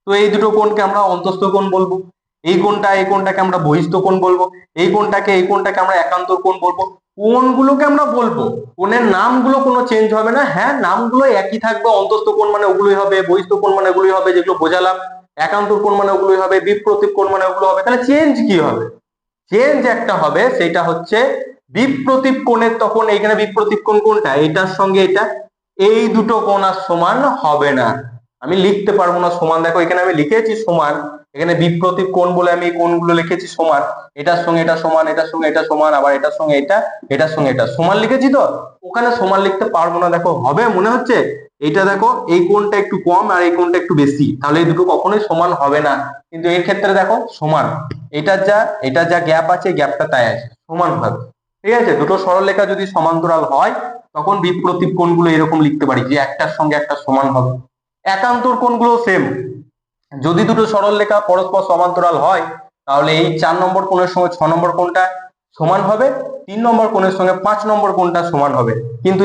Speaker 1: তো এই দুটো কোণকে আমরা অন্তস্থ কোণ বলবো, এই কোণটাকে আমরা বহিস্থ কোণ বলবো, এই কোণটাকে আমরা একান্তর কোণ বলবো। কোণগুলোকে আমরা বলবো, কোণের নামগুলো কোনো চেঞ্জ হবে না, হ্যাঁ নামগুলো একই থাকবে, অন্তস্থ কোণ মানে ওগুলোই হবে, বহিস্থ কোণ মানে ওগুলোই হবে যেগুলো বোঝালাম, একান্তর কোণ মানে ওগুলোই হবে, বিপ্রতীপ কোণ মানে ওগুলো হবে। তাহলে চেঞ্জ কি হবে, চেঞ্জ একটা হবে, সেটা হচ্ছে বিপ্রতীপ কোণের, তখন এখানে বিপ্রতীপ কোণ কোনটা, এটার সঙ্গে এটা, এই দুটো কোণ আর সমান হবে না, আমি লিখতে পারবো না সমান, দেখো এখানে আমি লিখেছি সমান, এখানে বিপ্রতীপ কোণ বলে আমি এই কোণগুলো লিখেছি সমান, এটার সঙ্গে এটা সমান, এটার সঙ্গে এটা সমান, আবার এটার সঙ্গে এটা, এটার সঙ্গে এটা সমান লিখেছি, তো ওখানে সমান লিখতে পারবো না, দেখো হবে মনে হচ্ছে এইটা দেখো এই কোণটা একটু কম আর এই কোণটা একটু বেশি, তাহলে এই দুটো কখনোই সমান হবে না। কিন্তু এর ক্ষেত্রে দেখো সমান, এটা যা গ্যাপ আছে গ্যাপটা তাই আছে, সমান ভাবে। ঠিক আছে, দুটো সরলরেখা যদি সমান্তরাল হয় তখন বিপ্রতীপ কোণগুলো এরকম লিখতে পারি যে একটার সঙ্গে একটা সমান হবে। একান্তর কোণগুলো সেম, যদি দুটো সরলরেখা পরস্পর সমান্তরাল হয় তাহলে এই 4 নম্বর কোণের সঙ্গে 6 নম্বর কোণটা সমান হবে, 3 নম্বর কোণের সঙ্গে 5 নম্বর কোণটা সমান হবে। কিন্তু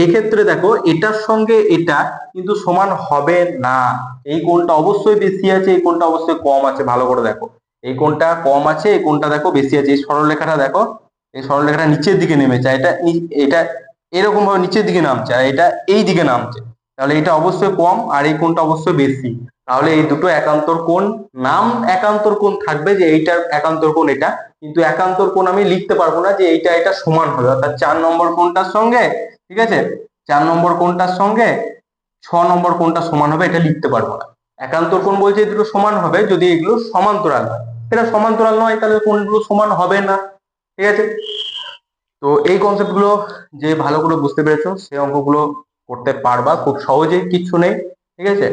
Speaker 1: এক্ষেত্রে দেখো এটার সঙ্গে এটা কিন্তু সমান হবে না। এই কোণটা অবশ্যই বেশি আছে, এই কোণটা অবশ্যই কম আছে। ভালো করে দেখো, এই কোণটা কম আছে, এই কোণটা দেখো বেশি আছে। এই সরলরেখাটা দেখো, এই সরলরেখাটা নিচের দিকে নেমেছে, এটা এরকম ভাবে নিচের দিকে নামছে আর এটা এই দিকে নামছে, তাহলে এটা অবশ্যই কম আর এই কোণটা অবশ্যই বেশি। তাহলে এই দুটো একান্তর কোণ, নাম একান্তর কোণ থাকবে যে এইটার একান্তর কোণ এটা, কিন্তু একান্তর কোণ আমি লিখতে পারবো না যে এটা সমান হবে। অর্থাৎ 4 নম্বর কোণটার সঙ্গে, ঠিক আছে, 4 নম্বর কোণটার সঙ্গে 6 নম্বর কোণটা সমান হবে, এটা লিখতে পারবো না। একান্তর কোণ বলছে এই দুটো সমান হবে যদি এগুলো সমান্তরাল হয়, এটা সমান্তরাল নয় তাহলে কোণগুলো সমান হবে না। ঠিক আছে, তো এই কনসেপ্ট গুলো যে ভালো করে বুঝতে পেরেছো সেই অঙ্কগুলো করতে পারবা খুব সহজেই, কিচ্ছু নেই। ঠিক আছে,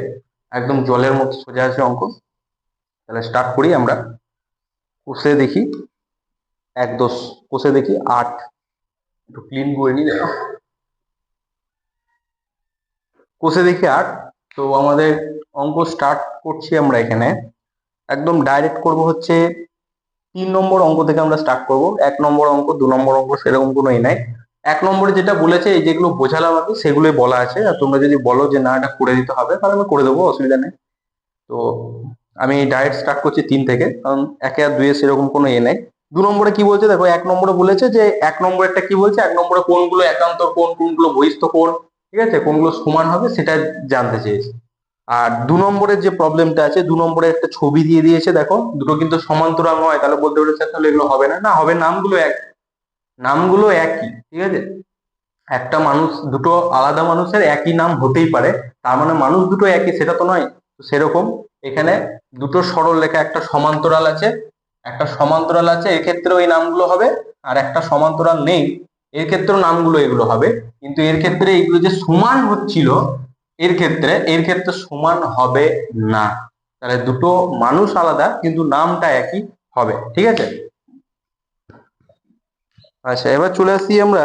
Speaker 1: একদম জলের মতো সোজা আছে অঙ্ক। তাহলে স্টার্ট করি আমরা। কোষে দেখি 1 10, কোষে দেখি 8, একটু ক্লিন করে নি দেখো। কোষে দেখি 8। তো আমাদের অঙ্ক স্টার্ট করছি আমরা এখানে, একদম ডাইরেক্ট করব হচ্ছে 3 নম্বর অঙ্ক থেকে আমরা স্টার্ট করব। 1 নম্বর অঙ্ক 2 নম্বর অঙ্ক সেরকম কোনো নাই। 1 নম্বরে যেটা বলেছে এই যেগুলো বোঝালাম আমি সেগুলোই বলা আছে, আর তোমরা যদি বলো যে না এটা করে দিতে হবে তাহলে আমি করে দেবো, অসুবিধা নেই। তো আমি ডাইরেক্ট স্টার্ট করছি 3 থেকে, কারণ 1 আর 2 এর সেরকম কোনো নেই। 2 নম্বরে কি বলছে দেখো, 1 নম্বরে বলেছে যে 1 নম্বরেরটা কি বলছে, 1 নম্বরে কোনগুলো একান্তর কোণ, কোনগুলো বহিস্থ কোণ, ঠিক আছে, কোনগুলো সমান হবে সেটা জানতে চেয়েছে। আর 2 নম্বরের যে প্রবলেমটা আছে, 2 নম্বরে একটা ছবি দিয়ে দিয়েছে দেখো, দুটো কিন্তু সমান্তরাল নয়, তাহলে বলতে পারে স্যার তাহলে এগুলো হবে না, না হবে, নামগুলো একই। ঠিক আছে, একটা মানুষ, দুটো আলাদা মানুষের একই নাম হতেই পারে, তার মানে মানুষ দুটো একই সেটা তো নয়। তো সেরকম এখানে দুটো সরল রেখা, একটা সমান্তরাল আছে এক্ষেত্রে ওই নামগুলো হবে, আর একটা সমান্তরাল নেই এর ক্ষেত্রেও নামগুলো এগুলো হবে। কিন্তু এর ক্ষেত্রে এগুলো যে সমান হচ্ছিল এর ক্ষেত্রে সমান হবে না। তাহলে দুটো মানুষ আলাদা কিন্তু নামটা একই হবে। ঠিক আছে, আচ্ছা এবার চলে আসি আমরা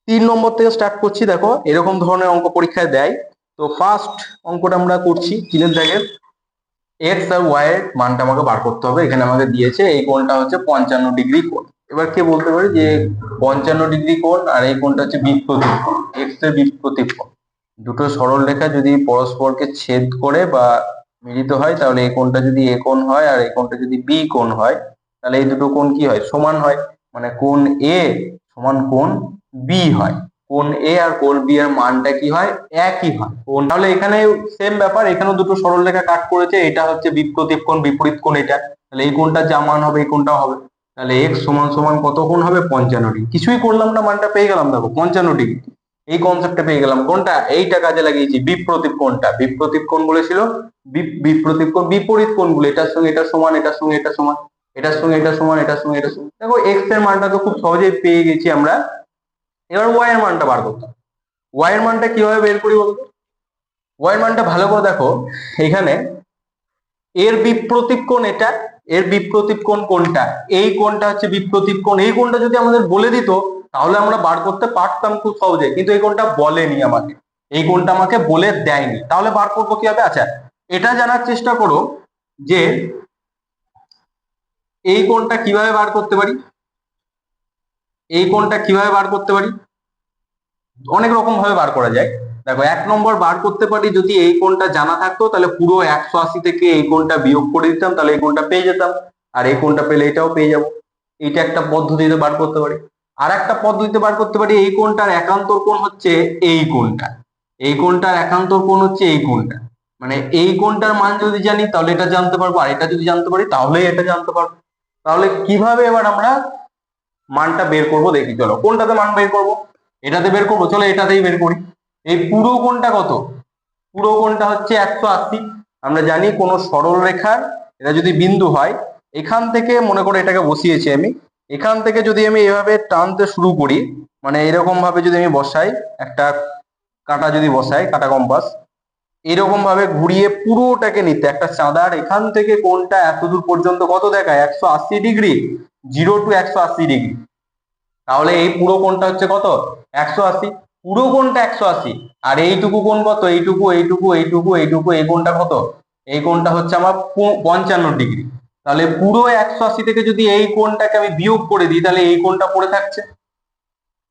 Speaker 1: 3 নম্বর থেকে স্টার্ট করছি। দেখো এরকম ধরনের অঙ্ক পরীক্ষায় দেয়। তো ফার্স্ট অঙ্কটা আমরা করছি 3 দাগের, এক্স আর ওয়াই এর মানটা আমাকে বার করতে হবে। এখানে আমাকে দিয়েছে এই কোণটা হচ্ছে 55 ডিগ্রি কোণ। এবার কে বলতে পারে যে 55 ডিগ্রি কোণ আর এই কোণটা হচ্ছে বিপ্রতীপ কোণ, এক্স এর বিপ্রতীপ কোণ। দুটো সরল রেখা যদি পরস্পরকে ছেদ করে বা মিলিত হয় তাহলে এই কোণটা যদি এ কোণ হয় আর এই কোণটা যদি বি কোণ হয় তাহলে এই দুটো কোণ কি হয়, সমান হয়। মানে কোণ এ সমান কোণ বি হয়। কোণ এ আর কোণ বি এর মানটা কি হয়, একই হয়। কোণ তাহলে এখানে সেম ব্যাপার, এখানেও দুটো সরল রেখা কাট করেছে, এটা হচ্ছে বিপ্রতীপ কোণ, বিপরীত কোণ এটা, তাহলে এই কোণটা যা মান হবে এই কোণটাও হবে। তাহলে x সমান সমান কত কোণ হবে, 55 ডিগ্রি। কিছুই করলাম না, মানটা পেয়ে গেলাম দেখো 55 ডিগ্রি। এই কনসেপ্টটা পেয়ে গেলাম। কোনটা, এইটা কাজে লাগিয়েছি, বিপ্রতীপ কোণটা। বিপ্রতীপ কোণ বলেছিল, বিপ্রতীপ কোণ বিপরীত কোণগুলো এটার সঙ্গে এটা সমান, এটার সঙ্গে এটা সমান, এটার সঙ্গে এটা সমান, এটার সঙ্গে এটা সমান। দেখো এক্স এর মানটা তো খুব সহজেই পেয়ে গেছি আমরা। এবার ওয়াই এর মানটা বার করতে হবে। ওয়াই এর মানটা কিভাবে বের করি বলতো, ওয়াই এর মানটা ভালো করে দেখো, এখানে এর বিপ্রতীপ কোণ এটা, এর বিপ্রতীপ কোণ কোনটা, এই কোণটা হচ্ছে বিপ্রতীপ কোণ। এই কোণটা যদি আমাদের বলে দিত তাহলে আমরা বার করতে পারতাম খুব সহজে, কিন্তু এই কোণটা বলেনি আমাকে, এই কোণটা আমাকে বলে দেয়নি, তাহলে বার করবো কিভাবে। আচ্ছা এটা জানার চেষ্টা করো যে এই কোণটা কিভাবে বার করতে পারি, এই কোণটা কিভাবে বার করতে পারি, অনেক রকম ভাবে বার করা যায়। দেখো 1 নম্বর বার করতে পারি, যদি এই কোণটা জানা থাকতো তাহলে পুরো 180 থেকে এই কোণটা বিয়োগ করে দিতাম, তাহলে এই কোণটা পেয়ে যেতাম, আর এই কোণটা পেলে এটাও পেয়ে যাবো। এইটা একটা পদ্ধতিতে বার করতে পারি। আর একটা পদ্ধতিতে বার করতে পারি, এই কোণটার একান্তর কোণ হচ্ছে এই কোণটা, এই কোণটার একান্তর কোণ হচ্ছে এই কোণটা। মানে এই কোণটার মান যদি জানি তাহলে এটা জানতে পারবো, আর এটা যদি জানতে পারি তাহলে এটা জানতে পারবো। তাহলে কিভাবে এবার আমরা মানটা বের করব দেখি, চলো কোনটাতে মান বের করব, এটাতে বের করবো, চলো এটাতেই বের করি। এই পুরো কোণটা কত, পুরো কোণটা হচ্ছে 180। আমরা জানি কোন সরল রেখার এটা যদি বিন্দু হয়, এখান থেকে মনে করে এটাকে বসিয়েছি আমি, এখান থেকে যদি আমি এভাবে টানতে শুরু করি, মানে এরকম ভাবে যদি আমি বসাই একটা কাটা যদি বসাই, কাটা কম্পাস, এরকম ভাবে ঘুরিয়ে পুরোটাকে নিতে, একটা চাঁদার এখান থেকে কোণটা এত দূর পর্যন্ত কত দেখায় 180 ডিগ্রি, 0 to 180 ডিগ্রি। তাহলে এই পুরো কোণটা হচ্ছে কত 180, পুরো কোণটা 180, আর এইটুকু কোণ কত, এইটুকু এইটুকু এইটুকু এইটুকু, এই কোণটা কত, এই কোণটা হচ্ছে আমার 55 ডিগ্রি। তাহলে পুরো 180 থেকে যদি এই কোণটাকে আমি বিয়োগ করে দিই তাহলে এই কোণটা পড়ে থাকছে,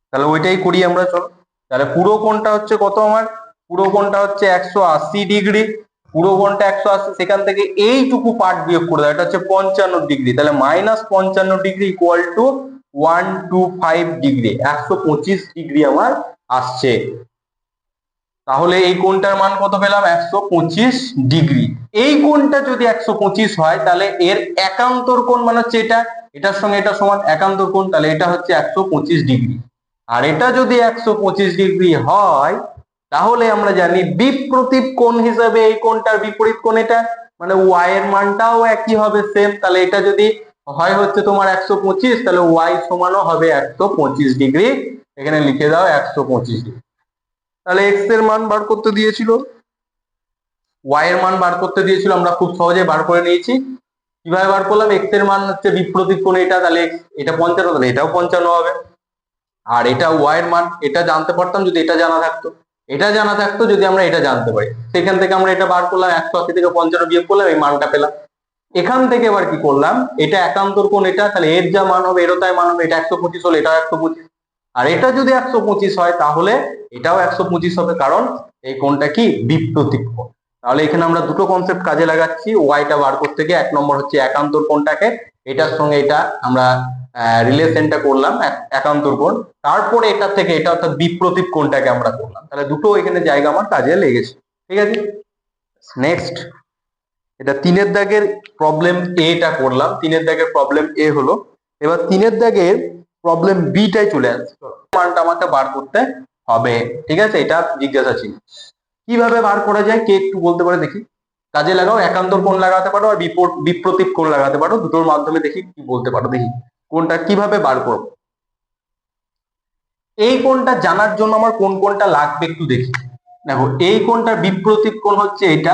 Speaker 1: তাহলে ওইটাই করি আমরা, চলো। তাহলে পুরো কোণটা হচ্ছে কত আমার, পুরো কোণটা হচ্ছে 180 ডিগ্রি, পুরো কোণটা 180, সেখান থেকে এইটুকু পার্ট বিয়োগ করে দাও, এটা হচ্ছে 55 ডিগ্রি, তাহলে -55 degree equal to 125 degree, 125 degree আমার আসছে। তাহলে এই কোণটার মান কত পেলাম 125 ডিগ্রি। এই কোণটা যদি 125 হয় তাহলে এর একান্তর কোণ মানে হচ্ছে এটা, এটার সঙ্গে এটা সমান একান্তর কোণ, তাহলে এটা হচ্ছে 125 ডিগ্রি। আর এটা যদি 125 ডিগ্রি হয় তাহলে আমরা জানি বিপ্রতীপ কোণ হিসাবে এই কোণটার বিপরীত কোণ এটা, মানে ওয়াই এর মানটাও একই হবে সেম। তাহলে এটা যদি হয় হচ্ছে তোমার 125, তাহলে ওয়াই সমানও হবে 125 ডিগ্রি, এখানে লিখে দাও 125 ডিগ্রি। তাহলে এক্স এর মান বার করতে দিয়েছিল, ওয়াই এর মান বার করতে দিয়েছিল, আমরা খুব সহজে বার করে নিয়েছি। কিভাবে বার করলাম, এক্স এর মান হচ্ছে বিপরীত কোণ এটা, তাহলে এটা 55, তাহলে এটাও 55 হবে। আর এটা ওয়াই এর মান, এটা জানতে পারতাম যদি এটা জানা থাকতো, এটা জানা থাকতো যদি আমরা এটা জানতে পারি, সেখান থেকে আমরা এটা বার করলাম, 180 থেকে 55 বিয়োগ করলাম, এই মানটা পেলাম। এখান থেকে এবার কি করলাম, এটা একান্তর কোণ এটা, তাহলে এর যা মান হবে এরও তাই মান হবে, এটা 125 হলে এটাও 125, আর এটা যদি 125 হয় তাহলে এটাও 125 হবে, কারণ এই কোণটা কি বিপ্রতীপ কোণ। তাহলে এখানে আমরা দুটো কনসেপ্ট কাজে লাগাচ্ছি, ওয়াইটা বার করতে গিয়ে এক নম্বর হচ্ছে একান্তর কোণটাকে, এটার সঙ্গে এটা আমরা রিলেশনটা করলাম একান্তর কোণ, তারপরে এটা থেকে এটা অর্থাৎ বিপ্রতীপ কোণটাকে আমরা করলাম, তাহলে দুটো এখানে জায়গা আমার কাজে লেগেছে। ঠিক আছে, নেক্সট এটা 3-এর দাগের প্রবলেম এটা করলাম, 3-এর দাগের প্রবলেম এ হলো। এবার 3-এর দাগের প্রবলেম বিটাই চলে আসছে, মানটা আমাকে বার করতে হবে। ঠিক আছে, এটা জিজ্ঞাসা ছিল কিভাবে বার করা যায়, কে একটু বলতে পারে দেখি। কাজে লাগাও, একান্তর কোণ লাগাতে পারো আর বিপ্রতীপ কোণ লাগাতে পারো, দুটোর মাধ্যমে দেখি কি বলতে পারো, দেখি কোনটা কিভাবে বার করবো। এই কোণটা জানার জন্য আমার কোন কোণটা লাগবে একটু দেখি। দেখো এই কোণটার বিপ্রতীপ কোণ হচ্ছে এটা,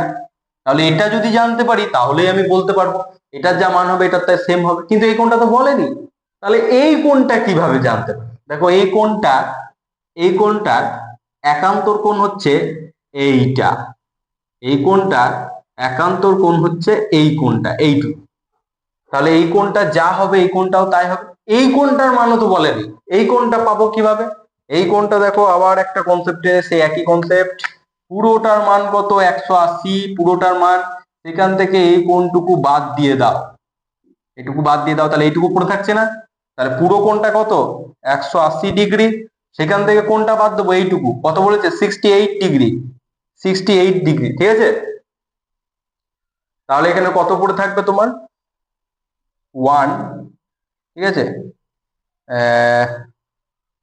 Speaker 1: তাহলে এটা যদি জানতে পারি তাহলে আমি বলতে পারবো এটার যা মান হবে এটার তাই সেম হবে, কিন্তু এই কোণটা তো বলেনি। তাহলে এই কোণটা কিভাবে জানতে পারি, দেখো এই কোণটার একান্তর কোণ হচ্ছে এইটা, এই কোণটার একান্তর কোণ হচ্ছে এই কোণটা, এইটুকু। তাহলে এই কোণটা যা হবে এই কোণটাও তাই হবে, এই কোণটার মানও তো বলেনি, এই কোণটা পাবো কিভাবে। এই কোণটা দেখো আবার একটা কনসেপ্টে, সেই একই কনসেপ্ট, পুরোটার মান কত 180, পুরোটার মান, সেখান থেকে এই কোণটুকু বাদ দিয়ে দাও, এটুকু বাদ দিয়ে দাও, তাহলে এইটুকু পড়ে থাকছে না, তাহলে পুরো কোণটা কত 180 ডিগ্রি, সেখান থেকে কোণটা বাদ দেবো, এইটুকু কত বলেছে 68 ডিগ্রি, 68 ডিগ্রি। ঠিক আছে, তাহলে এখানে কত পড়ে থাকবে তোমার 1, ঠিক আছে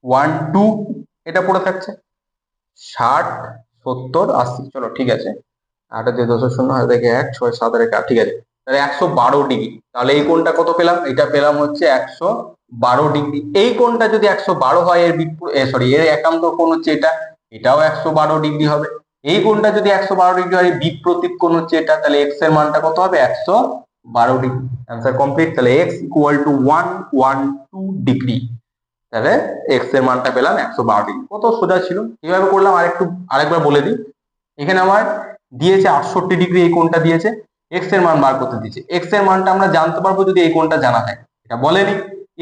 Speaker 1: 1 2, এটা পড়ে থাকছে 60 70 80, চলো ঠিক আছে, 8 দিয়ে 10 শূন্য, 1 1 6 7 1 8, ঠিক আছে, তাহলে 112 ডিগ্রি। তাহলে এই কোণটা কত পেলাম, এটা পেলাম হচ্ছে 112 ডিগ্রি। এই কোণটা যদি 112 হয়, এর সরি এর একান্ত কোণ হচ্ছে এটা, এটাও 112 ডিগ্রি হবে। এই কোণটা যদি 112 ডিগ্রি হয়, বিপ্রতীপ কোণ হচ্ছে এটা, তাহলে এক্স এর মানটা কত হবে 112 ডিগ্রি। অ্যান্সার কমপ্লিট, তাহলে এক্স ইকুয়াল টু 112 ডিগ্রি, তাহলে এক্স এর মানটা পেলাম 112 ডিগ্রি। কত সোজা ছিল, কিভাবে করলাম আরেকবার বলে দিই। এখানে আমার দিয়েছে 68 ডিগ্রি, এই কোণটা দিয়েছে, এক্স এর মান বার করতে দিয়েছে, এক্স এর মানটা আমরা জানতে পারবো যদি এই কোণটা জানা থাকে, এটা বলেনি।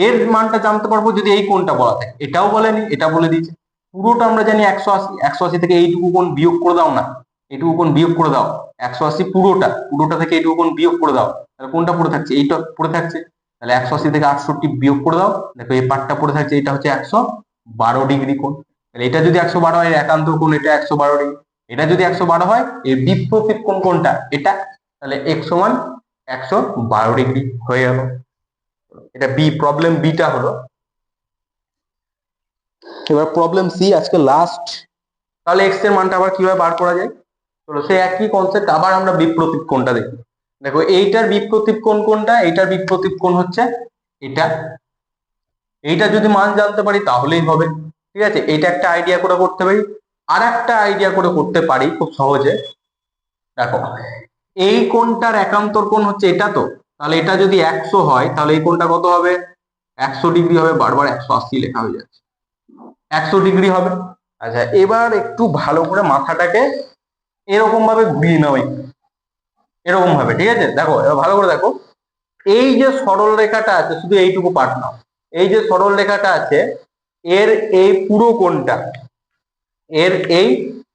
Speaker 1: এর মানটা জানতে পারবো যদি এই কোণটা বলা থাকে, এটাও বলেনি, এটা বলে দিয়েছে। পুরোটা আমরা জানি 180, 180 থেকে এইটুকু কোণ বিয়োগ করে দাও না, এইটুকু কোণ বিয়োগ করে দাও, 180 পুরোটা থেকে এইটুকু কোণ বিয়োগ করে দাও, তাহলে কোনটা পড়ে থাকছে, এইটা পড়ে থাকছে, তাহলে 180 থেকে 68 বিয়োগ করে দাও, দেখো এই পার্টটা পড়ে থাকছে, এটা হচ্ছে 112 ডিগ্রি কোণ। তাহলে এটা যদি 112 হয়, একান্ত কোণ এটা 112 ডিগ্রি, এটা যদি 112 হয়, এর বিপরীত কোণ কোনটা এটা, তাহলে x সমান 112 ডিগ্রি হয়ে গেল। এটা বি, প্রবলেম বিটা হলো। এবার প্রবলেম সি, আজকে লাস্ট। তাহলে x এর মানটা আবার কিভাবে বার করা যায়, চলো সেই একই কনসেপ্ট, আবার আমরা বিপ্রতীপ কোণটা দেখি। দেখো এইটার বিপ্রতীপ কোণ কোনটা, এইটার বিপ্রতীপ কোণ হচ্ছে এটা, এইটা যদি মান জানতে পারি তাহলেই হবে। ঠিক আছে, এটা একটা আইডিয়া করে করতে পারি। আর একটা আইডিয়া করে করতে পারি খুব সহজে। দেখো, এই কোণটার একান্তর কোণ হচ্ছে এটা, তো তাহলে এটা যদি 100 হয় তাহলে এই কোণটা কত হবে? 100 ডিগ্রি হবে। বারবার 180 লেখা হয়ে যাচ্ছে, 100 ডিগ্রি হবে। আচ্ছা, এবার একটু ভালো করে মাথাটাকে এরকম ভাবে ঘুরিয়ে নাও, এরকম ভাবে, ঠিক আছে? দেখো, এবার ভালো করে দেখো, এই যে সরল রেখাটা আছে, শুধু এইটুকু পার্ট নাও। এই যে সরল রেখাটা আছে, এর এই পুরো কোণটা, এর এই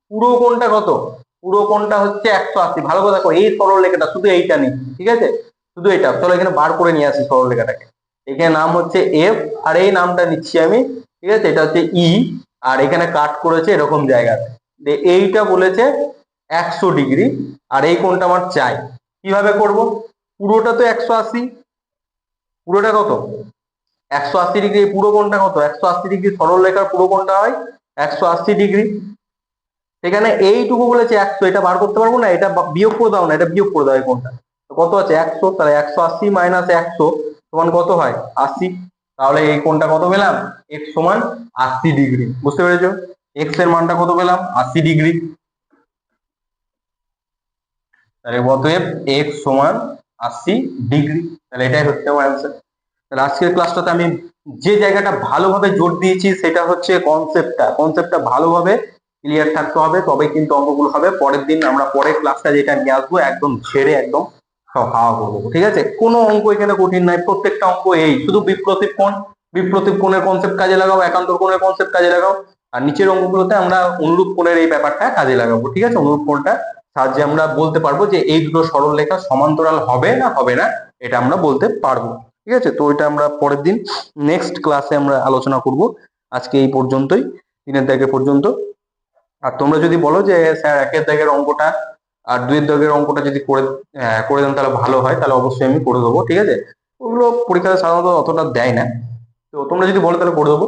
Speaker 1: পুরো কোণটা কত? পুরো কোণটা হচ্ছে 180। ভালো করে দেখো, এই সরল রেখাটা, শুধু এইটা নিচ্ছি, ঠিক আছে? শুধু এটা। চলো এখানে বার করে নিয়ে আসি সরল রেখাটাকে। এখানে নাম হচ্ছে এফ, আর এই নামটা নিচ্ছি আমি, ঠিক আছে? এটা হচ্ছে ই, আর এখানে কাট করেছে এরকম জায়গাতে। এইটা বলেছে 100 ডিগ্রি, আর এই কোণটা আমার চাই। কিভাবে করব? পুরোটা তো 180, পুরোটা কত? 180 ডিগ্রি। এই পুরো কোণটা কত? 180 ডিগ্রি। সরল রেখার পুরো কোণটা হয় 180 ডিগ্রি। এখানে এইটুকু বলেছে 100, এটা বার করতে পারবো না? এটা বিয়োগ করে দাও না, এটা বিয়োগ করে দাও। এই কোণটা কত আছে? 100। তাহলে 180 মাইনাস 100 সমান কত হয়? 80। তাহলে এই কোণটা কত পেলাম? এক্স সমান 80 ডিগ্রি। বুঝতে পেরেছো? এক্স এর মানটা কত পেলাম? 80 ডিগ্রি। তাহলে অতএব এক্স সমান 80 ডিগ্রি। তাহলে এটাই হচ্ছে আমার অ্যান্সার। তাহলে আজকের ক্লাসটাতে আমি যে জায়গাটা ভালোভাবে জোর দিয়েছি সেটা হচ্ছে কনসেপ্টটা ভালোভাবে ক্লিয়ার থাকতে হবে, তবে কিন্তু অঙ্কগুলো হবে। পরের দিন আমরা পরের ক্লাসটা যেটা নিয়ে আসবো একদম ছেড়ে একদম সব হাওয়া করবো, ঠিক আছে? কোনো অঙ্ক এখানে কঠিন নাই, প্রত্যেকটা অঙ্ক এই শুধু বিপ্রতীপ কোণের কনসেপ্ট কাজে লাগাও, একান্তর কোণের কনসেপ্ট কাজে লাগাও। আর নিচের অঙ্কগুলোতে আমরা অনুরূপ কোণের এই ব্যাপারটা কাজে লাগাবো, ঠিক আছে? অনুরূপ কোণটা সাহায্যে আমরা বলতে পারবো যে এই দুটো সরল রেখা সমান্তরাল হবে না হবে না, এটা আমরা বলতে পারবো, ঠিক আছে? তো এটা আমরা পরের দিন নেক্সট ক্লাসে আমরা আলোচনা করব। আজকে এই পর্যন্তই, 3-এর দাগের পর্যন্ত। আর তোমরা যদি বলো যে স্যার 1-এর দাগের অঙ্কটা আর 2-এর দাগের অঙ্কটা যদি করে দেন তাহলে ভালো হয়, তাহলে অবশ্যই আমি করে দেবো, ঠিক আছে? ওগুলো পরীক্ষাতে সাধারণত অতটা দেয় না, তো তোমরা যদি বলো তাহলে করে দেবো।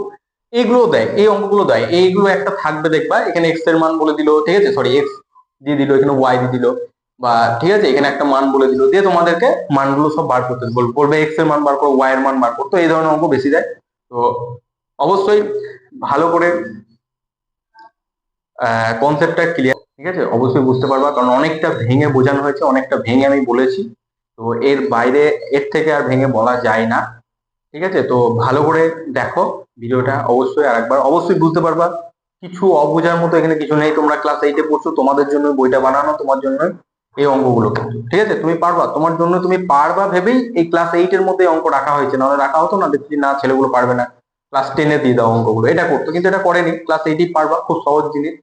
Speaker 1: এইগুলো দেয়, এই অঙ্কগুলো দেয়, এইগুলো একটা থাকবে দেখবা, এখানে এক্স এর মান বলে দিল, ঠিক আছে? সরি, এক্স দিয়ে দিল, এখানে ওয়াই দিয়ে দিল, বা ঠিক আছে এখানে একটা মান বলে দিল, দিয়ে তোমাদেরকে মানগুলো সব বার করতে বলবে, এক্স এর মান বার করো, ওয়াই এর মান বার করো। তো এই ধরনের অঙ্ক বেশি দেয়। তো অবশ্যই ভালো করে কনসেপ্টটা ক্লিয়ার, ঠিক আছে? অবশ্যই বুঝতে পারবা, কারণ অনেকটা ভেঙে বোঝানো হয়েছে, অনেকটা ভেঙে আমি বলেছি। তো এর বাইরে, এর থেকে আর ভেঙে বলা যায় না, ঠিক আছে? তো ভালো করে দেখো ভিডিওটা, অবশ্যই আরেকবার, অবশ্যই বুঝতে পারবা। কিছু অবোঝার মতো এখানে কিছু নেই। তোমরা ক্লাস 8-এ পড়ছো, তোমাদের জন্য বইটা বানানো, তোমার জন্য এই অঙ্কগুলো কিন্তু, ঠিক আছে? তুমি পারবা, তোমার জন্য তুমি পারবা ভেবেই এই ক্লাস 8-এর মধ্যে অঙ্ক রাখা হয়েছে, নাহলে রাখা হতো না, দেখছি না ছেলেগুলো পারবে না, ক্লাস 10-এ দিয়ে দাও অঙ্কগুলো, এটা করতো, কিন্তু এটা করেনি। ক্লাস 8-এই পারবা, খুব সহজ জিনিস।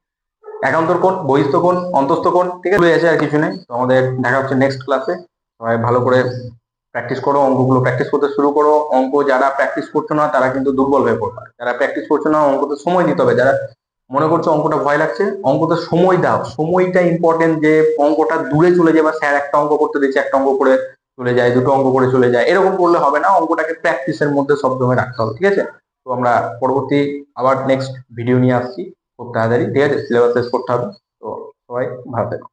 Speaker 1: একান্তর কোণ, বহিস্থ কোণ, অন্তস্থ কোণ, ঠিক আছে? আর কিছু নেই। তো আমাদের দেখা হচ্ছে নেক্সট ক্লাসে। সবাই ভালো করে প্র্যাকটিস করো, অঙ্কগুলো প্র্যাকটিস করতে শুরু করো। অঙ্ক যারা প্র্যাকটিস করছো না তারা কিন্তু দুর্বল হয়ে পড়বে। যারা প্র্যাকটিস করছো না, অঙ্কতে সময় দিতে হবে। যারা মনে করছো অঙ্কটা ভয় লাগছে, অঙ্কতে সময় দাও। সময়টা ইম্পর্টেন্ট, যে অঙ্কটা দূরে চলে যায়, বা স্যার একটা অঙ্ক করতে দিচ্ছে, একটা অঙ্ক করে চলে যায়, দুটো অঙ্ক করে চলে যায়, এরকম করলে হবে না। অঙ্কটাকে প্র্যাকটিসের মধ্যে সবসময় রাখতে হবে, ঠিক আছে? তো আমরা পরবর্তী আবার নেক্সট ভিডিও নিয়ে আসছি খুব তাড়াতাড়ি, ঠিক আছে? সিলেবাস শেষ করতে হবে। তো সবাই ভালো থাকো।